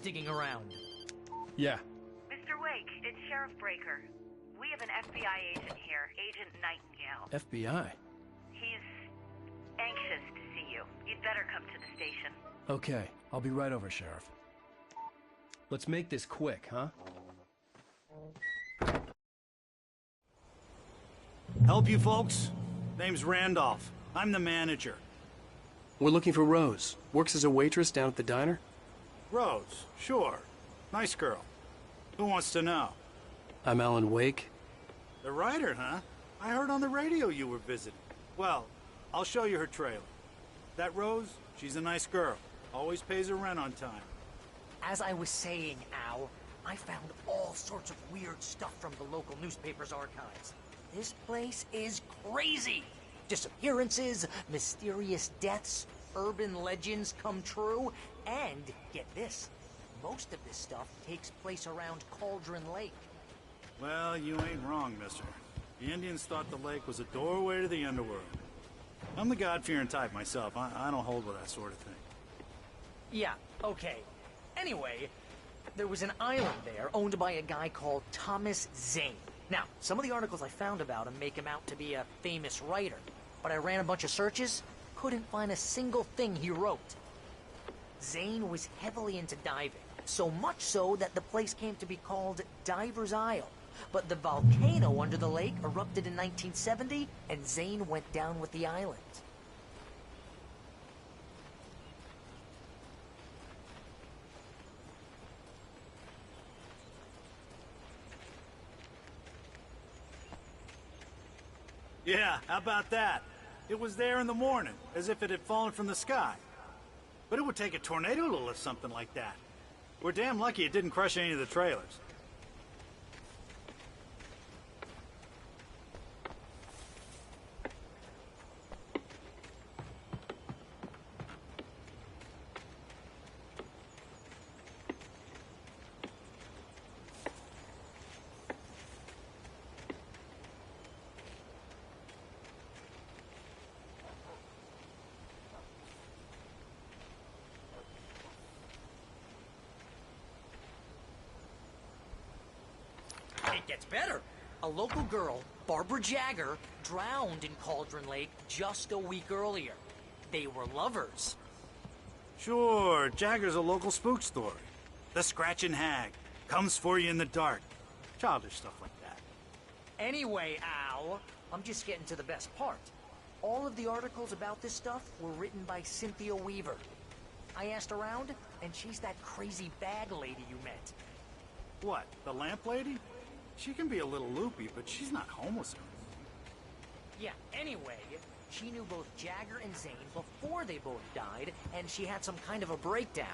digging around. Yeah. Mr. Wake, it's Sheriff Breaker. We have an FBI agent here, Agent Nightingale. FBI? He's anxious to see you. You'd better come to the station. Okay, I'll be right over, Sheriff. Let's make this quick, huh? Help you folks? Name's Randolph. I'm the manager. We're looking for Rose. Works as a waitress down at the diner? Rose, sure. Nice girl. Who wants to know? I'm Alan Wake. The writer, huh? I heard on the radio you were visiting. Well, I'll show you her trailer. That Rose, she's a nice girl. Always pays her rent on time. As I was saying, Al, I found all sorts of weird stuff from the local newspaper's archives. This place is crazy! Disappearances, mysterious deaths, urban legends come true, and, get this, most of this stuff takes place around Cauldron Lake. Well, you ain't wrong, mister. The Indians thought the lake was a doorway to the underworld. I'm the God-fearing type myself. I don't hold with that sort of thing. Yeah, okay. Anyway, there was an island there owned by a guy called Thomas Zane. Now, some of the articles I found about him make him out to be a famous writer, but I ran a bunch of searches, couldn't find a single thing he wrote. Zane was heavily into diving, so much so that the place came to be called Diver's Isle. But the volcano under the lake erupted in 1970, and Zane went down with the island. Yeah, how about that? It was there in the morning, as if it had fallen from the sky. But it would take a tornado to lift something like that. We're damn lucky it didn't crush any of the trailers. It gets better. A local girl, Barbara Jagger, drowned in Cauldron Lake just a week earlier. They were lovers. Sure, Jagger's a local spook story. The Scratching Hag. Comes for you in the dark. Childish stuff like that. Anyway, Al, I'm just getting to the best part. All of the articles about this stuff were written by Cynthia Weaver. I asked around, and she's that crazy bag lady you met. What, the lamp lady? She can be a little loopy, but she's not homeless or anything. Yeah, anyway, she knew both Jagger and Zane before they both died, and she had some kind of a breakdown.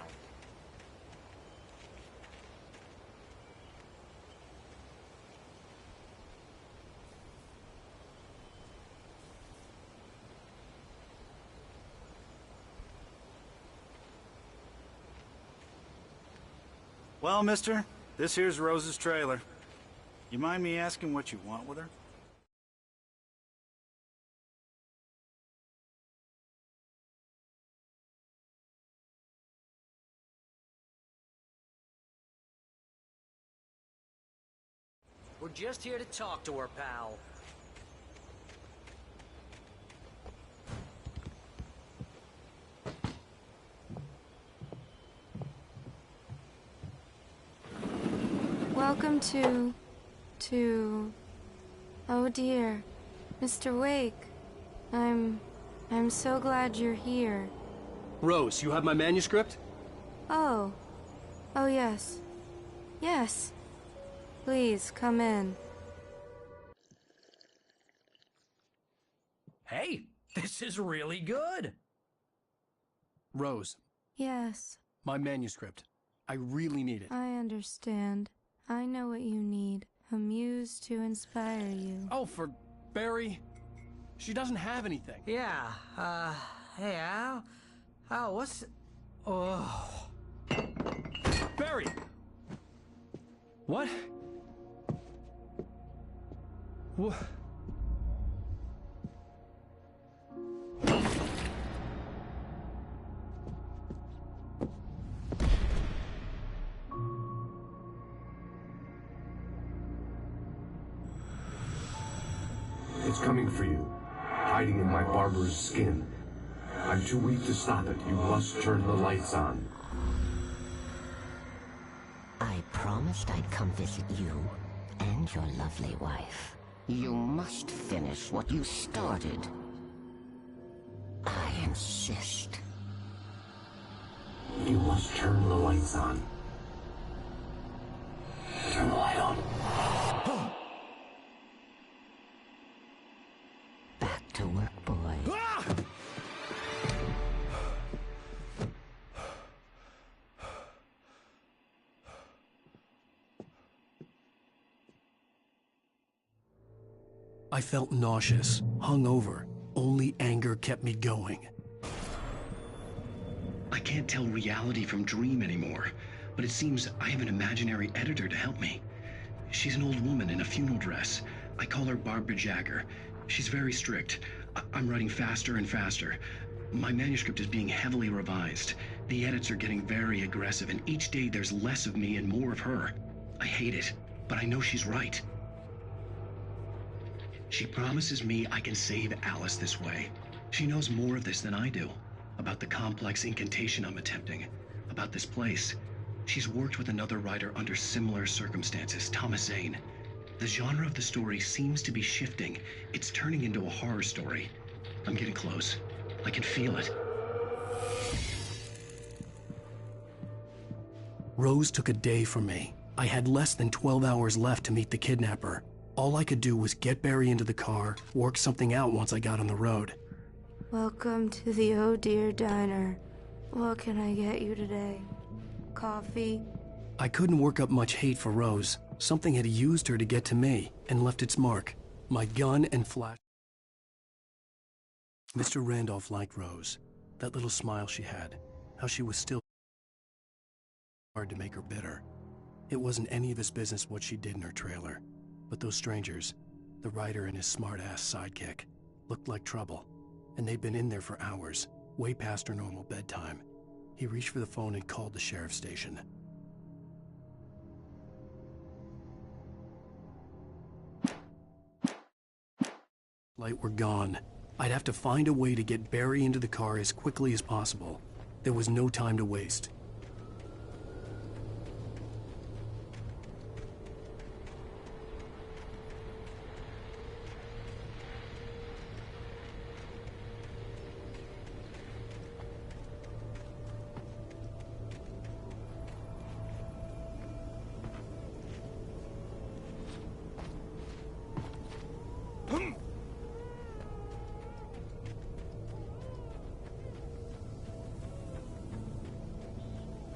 Well, mister, this here's Rose's trailer. You mind me asking what you want with her? We're just here to talk to her, pal. Welcome to... Oh dear, Mr. Wake. I'm so glad you're here. Rose, you have my manuscript? Oh. Oh yes. Yes. Please, come in. Hey, this is really good. Rose, Yes, my manuscript. I really need it. I understand. I know what you need. A muse to inspire you. Oh, for Barry? She doesn't have anything. Yeah, hey, Al? Al, what's... Oh... Barry! What? What? It's coming for you, hiding in my barber's skin. I'm too weak to stop it. You must turn the lights on. I promised I'd come visit you and your lovely wife. You must finish what you started. I insist. You must turn the lights on. Turn the light on. Back to work, boy. I felt nauseous, hungover. Only anger kept me going. I can't tell reality from dream anymore, but it seems I have an imaginary editor to help me. She's an old woman in a funeral dress. I call her Barbara Jagger. She's very strict. I'm writing faster and faster. My manuscript is being heavily revised. The edits are getting very aggressive, and each day there's less of me and more of her. I hate it, but I know she's right. She promises me I can save Alice this way. She knows more of this than I do. About the complex incantation I'm attempting. About this place. She's worked with another writer under similar circumstances, Thomas Zane. The genre of the story seems to be shifting. It's turning into a horror story. I'm getting close. I can feel it. Rose took a day from me. I had less than 12 hours left to meet the kidnapper. All I could do was get Barry into the car, work something out once I got on the road. Welcome to the Oh Dear Diner. What can I get you today? Coffee? I couldn't work up much hate for Rose. Something had used her to get to me and left its mark. My gun and flash. Mr. Randolph liked Rose. That little smile she had. How she was still hard to make her bitter. It wasn't any of his business what she did in her trailer. But those strangers, the writer and his smart-ass sidekick, looked like trouble. And they'd been in there for hours, way past her normal bedtime. He reached for the phone and called the sheriff's station. Light were gone. I'd have to find a way to get Barry into the car as quickly as possible. There was no time to waste.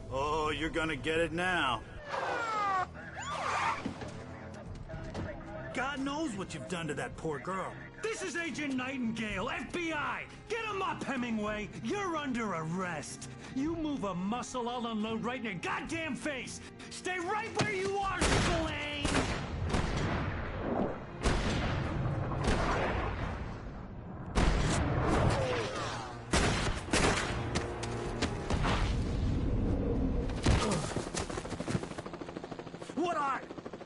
Oh, you're gonna get it now. God knows what you've done to that poor girl. This is Agent Nightingale, FBI! Get him up, Hemingway! You're under arrest! You move a muscle, I'll unload right in your goddamn face! Stay right where you are, Spillane! What are?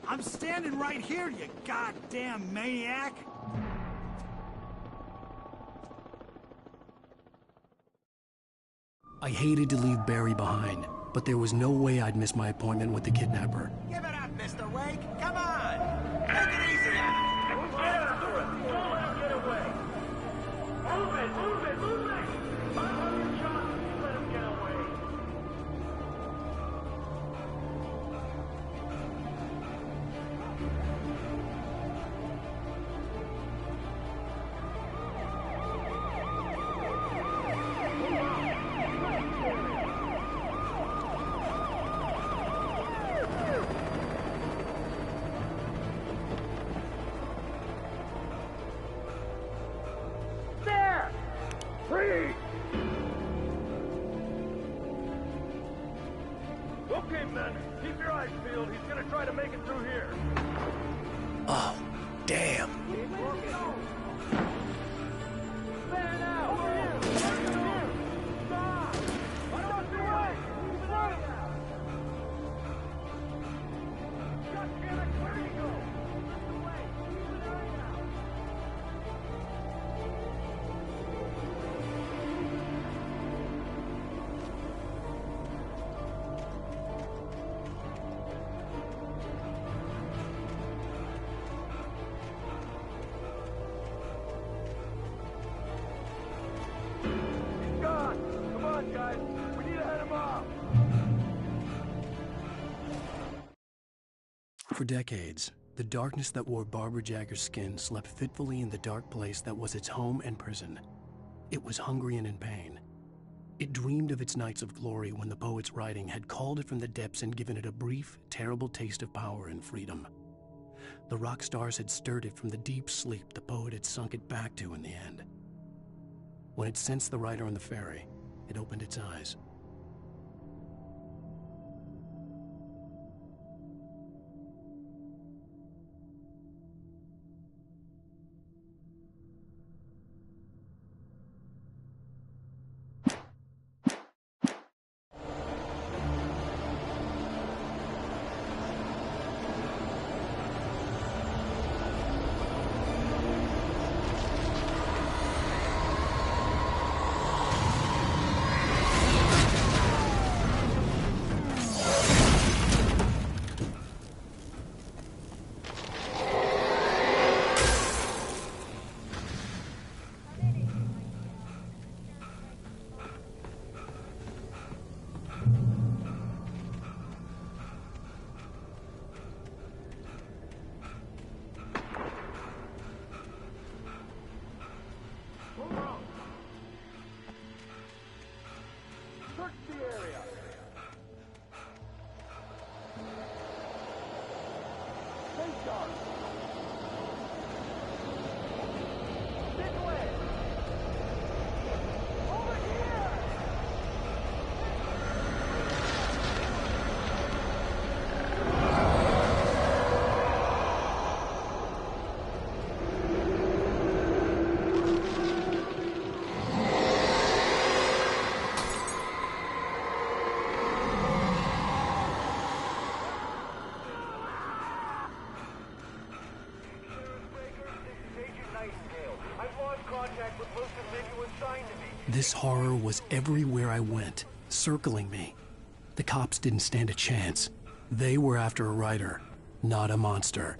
I'm standing right here, you goddamn maniac! I hated to leave Barry behind, but there was no way I'd miss my appointment with the kidnapper. Give it up, Mr. Wake! Come on! Take it easy now! Don't let him get away! Move it! Move it! Move it! 500 shots if you let him get away! Freeze! Okay, men, keep your eyes peeled. He's gonna try to make it through here. Oh, damn. There now! Over here! Stop! I'm not the way! Stop! God damn it, where do you go? For decades, the darkness that wore Barbara Jagger's skin slept fitfully in the dark place that was its home and prison. It was hungry and in pain. It dreamed of its nights of glory when the poet's writing had called it from the depths and given it a brief, terrible taste of power and freedom. The rock stars had stirred it from the deep sleep the poet had sunk it back to in the end. When it sensed the writer on the ferry, it opened its eyes. Search the area. Stay sharp. This way. Over here. This horror was everywhere I went, circling me. The cops didn't stand a chance. They were after a writer, not a monster.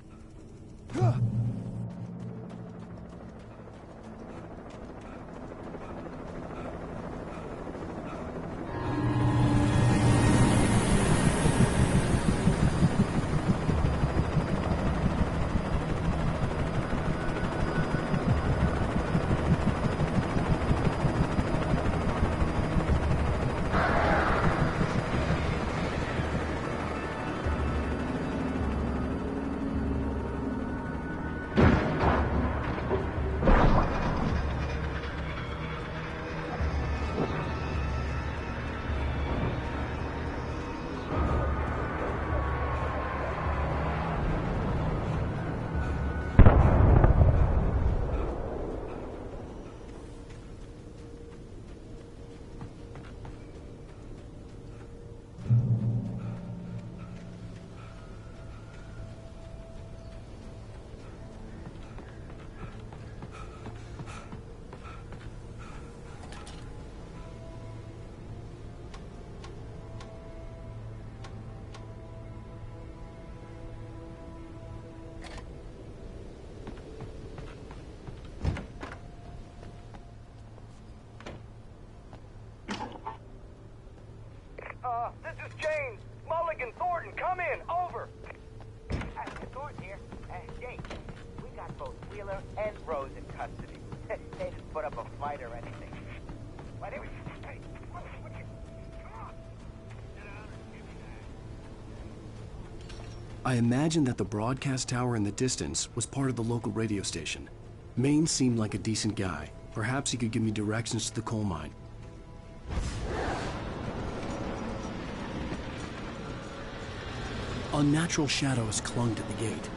This is James. Mulligan Thornton, come in. Over. Thornton here. James, we got both Wheeler and Rose in custody. They didn't put up a fight or anything. Why, they were... Hey, what you... Come on. Get out and give me that. I imagined that the broadcast tower in the distance was part of the local radio station. Maine seemed like a decent guy. Perhaps he could give me directions to the coal mine. Unnatural shadows clung to the gate.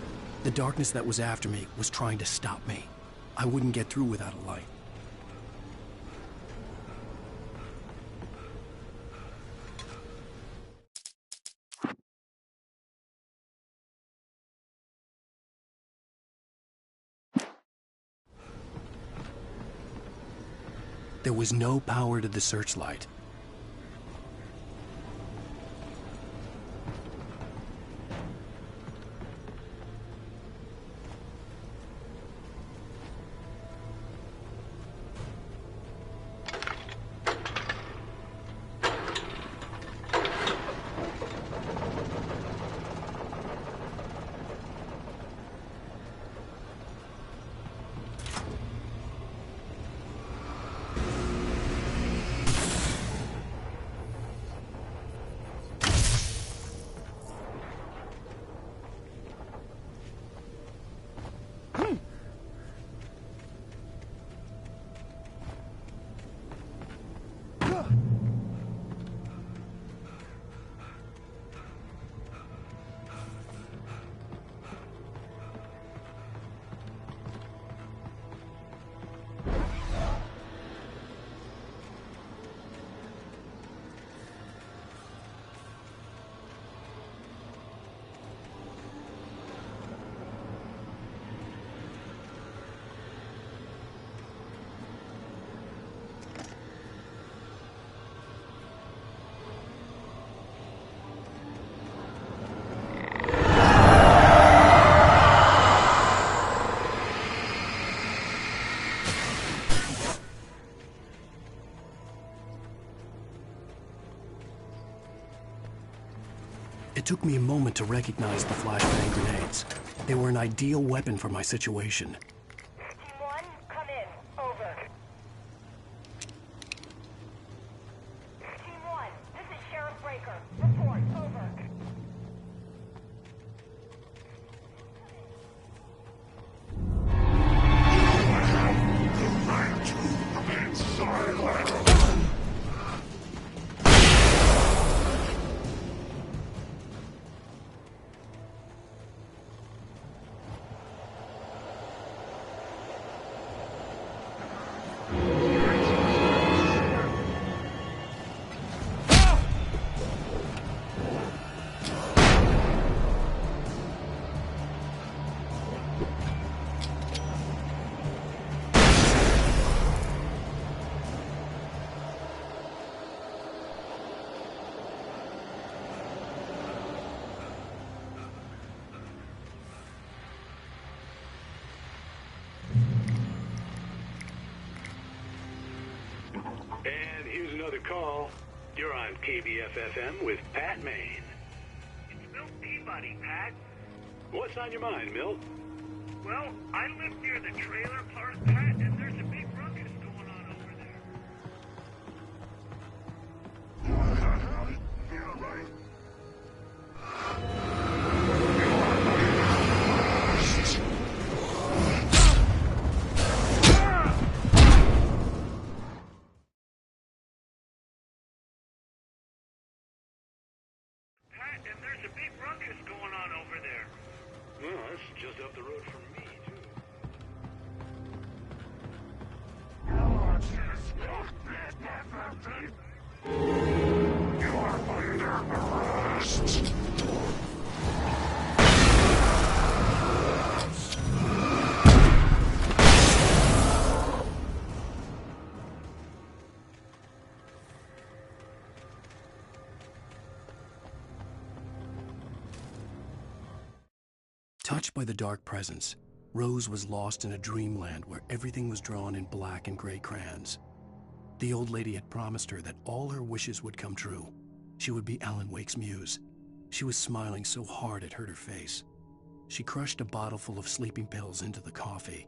The darkness that was after me was trying to stop me. I wouldn't get through without a light. There was no power to the searchlight. It took me a moment to recognize the flashbang grenades. They were an ideal weapon for my situation. Team 1, come in. Over. Team 1, this is Sheriff Breaker. Report. Over. And here's another call. You're on KBF-FM with Pat Maine. It's Milt Peabody, Pat. What's on your mind, Milt? Well, I live near the trailer park, Pat, and there's a big ruckus going on over there. Yeah, right. Pat, and there's a big ruckus going on over there. Well, that's just up the road from me, too. You're under arrest. Touched by the dark presence, Rose was lost in a dreamland where everything was drawn in black and gray crayons. The old lady had promised her that all her wishes would come true. She would be Alan Wake's muse. She was smiling so hard it hurt her face. She crushed a bottle full of sleeping pills into the coffee.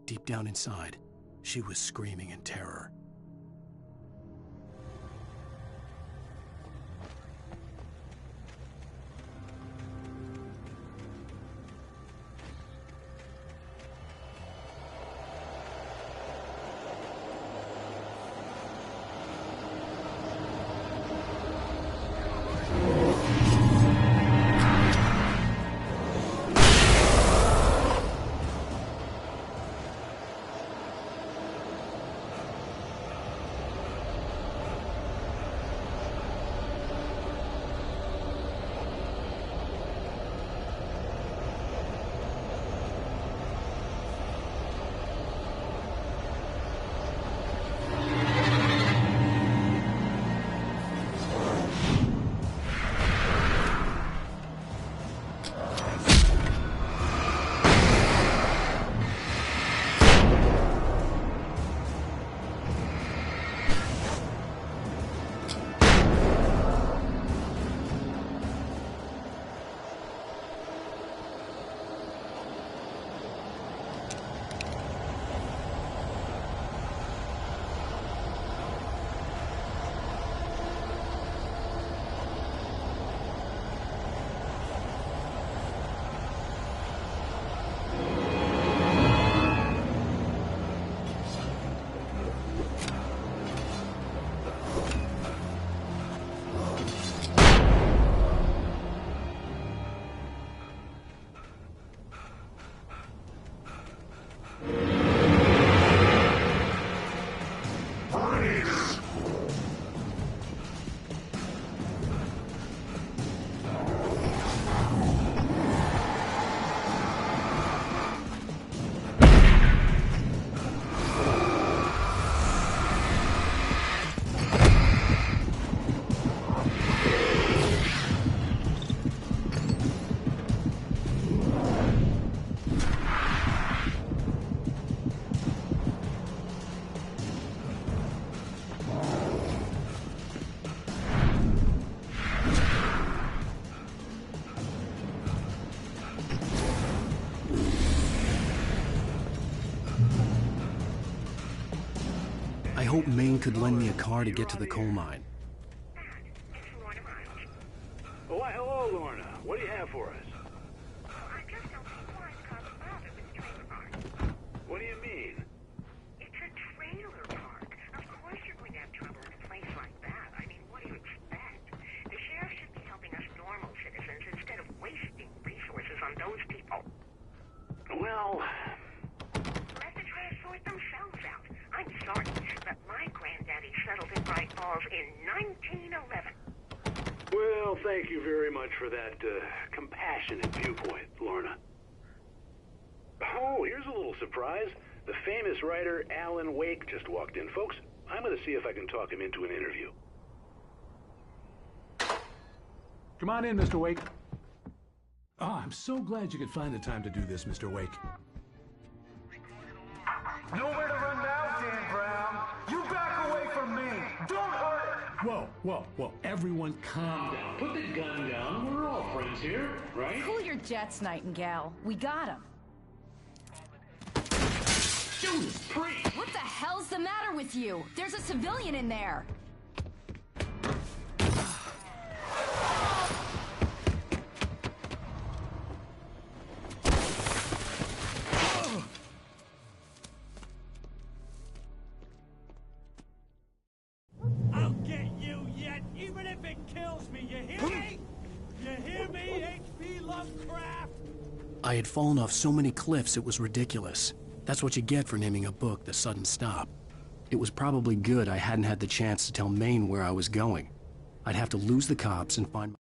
Deep down inside, she was screaming in terror. hoped Maine could lend me a car to get to the coal mine. Oh, why, hello, Lorna. What do you have for us? What do you mean? It's a trailer park. Of course you're going to have trouble in a place like that. I mean, what do you expect? The sheriff should be helping us normal citizens instead of wasting resources on those people. Well... Let the trash sort themselves out. I'm sorry, but my granddaddy settled in Bright Falls in 1911. Well, thank you very much for that, compassionate viewpoint, Lorna. Oh, here's a little surprise. The famous writer Alan Wake just walked in. Folks, I'm going to see if I can talk him into an interview. Come on in, Mr. Wake. Oh, I'm so glad you could find the time to do this, Mr. Wake. Nowhere to run now, Dan Brown. You back away from me. Don't hurt it. Whoa, whoa, whoa. Everyone calm down. Put the gun down. We're all friends here, right? Cool your jets, Nightingale. We got him. Judas Priest! What the hell's the matter with you? There's a civilian in there. I'll get you yet, even if it kills me, you hear me? You hear me, H.P. Lovecraft? I had fallen off so many cliffs it was ridiculous. That's what you get for naming a book The Sudden Stop. It was probably good I hadn't had the chance to tell Maine where I was going. I'd have to lose the cops and find